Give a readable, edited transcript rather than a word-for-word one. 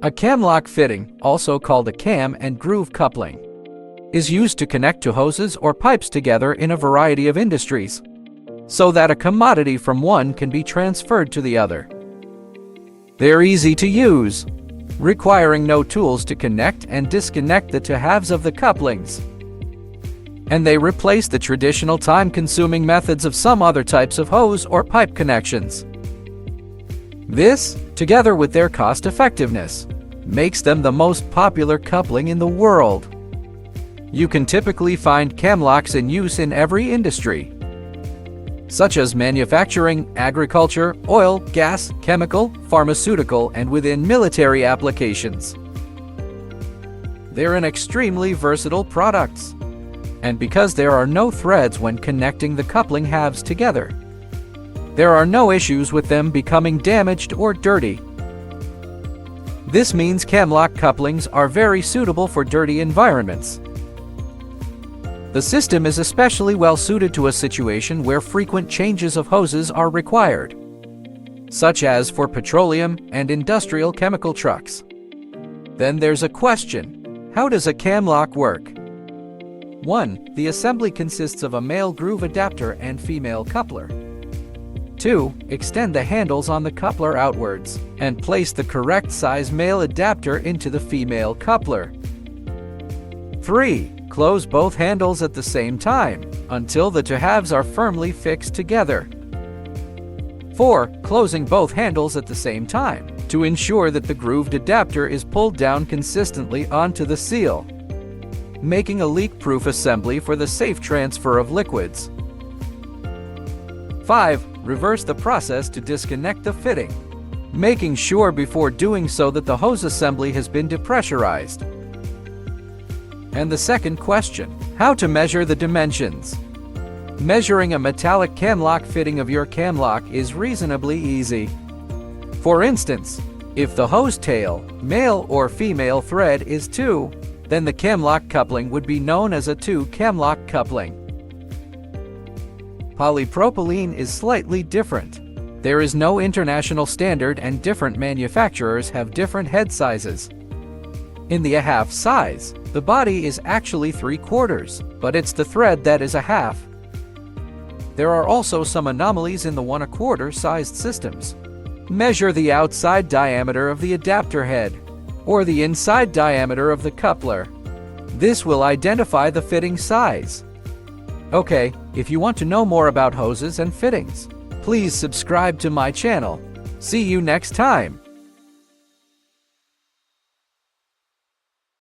A camlock fitting, also called a cam and groove coupling, is used to connect two hoses or pipes together in a variety of industries, so that a commodity from one can be transferred to the other. They're easy to use, requiring no tools to connect and disconnect the two halves of the couplings. And they replace the traditional time-consuming methods of some other types of hose or pipe connections. This, together with their cost-effectiveness, makes them the most popular coupling in the world. You can typically find camlocks in use in every industry, such as manufacturing, agriculture, oil, gas, chemical, pharmaceutical, and within military applications. They're an extremely versatile products, and because there are no threads when connecting the coupling halves together, there are no issues with them becoming damaged or dirty. This means camlock couplings are very suitable for dirty environments. The system is especially well suited to a situation where frequent changes of hoses are required, such as for petroleum and industrial chemical trucks. Then there's a question: how does a camlock work? 1. The assembly consists of a male groove adapter and female coupler. 2. Extend the handles on the coupler outwards and place the correct size male adapter into the female coupler. 3. Close both handles at the same time until the two halves are firmly fixed together. 4. Closing both handles at the same time to ensure that the grooved adapter is pulled down consistently onto the seal, making a leak-proof assembly for the safe transfer of liquids. 5. Reverse the process to disconnect the fitting, making sure before doing so that the hose assembly has been depressurized. And the second question: how to measure the dimensions? Measuring a metallic camlock fitting of your camlock is reasonably easy. For instance, if the hose tail, male or female thread, is 2, then the camlock coupling would be known as a 2 camlock coupling. Polypropylene is slightly different. There is no international standard and different manufacturers have different head sizes. In the 1/2 size, the body is actually 3/4, but it's the thread that is 1/2. There are also some anomalies in the 1/4 sized systems. Measure the outside diameter of the adapter head, or the inside diameter of the coupler. This will identify the fitting size. Okay, if you want to know more about hoses and fittings, please subscribe to my channel. See you next time.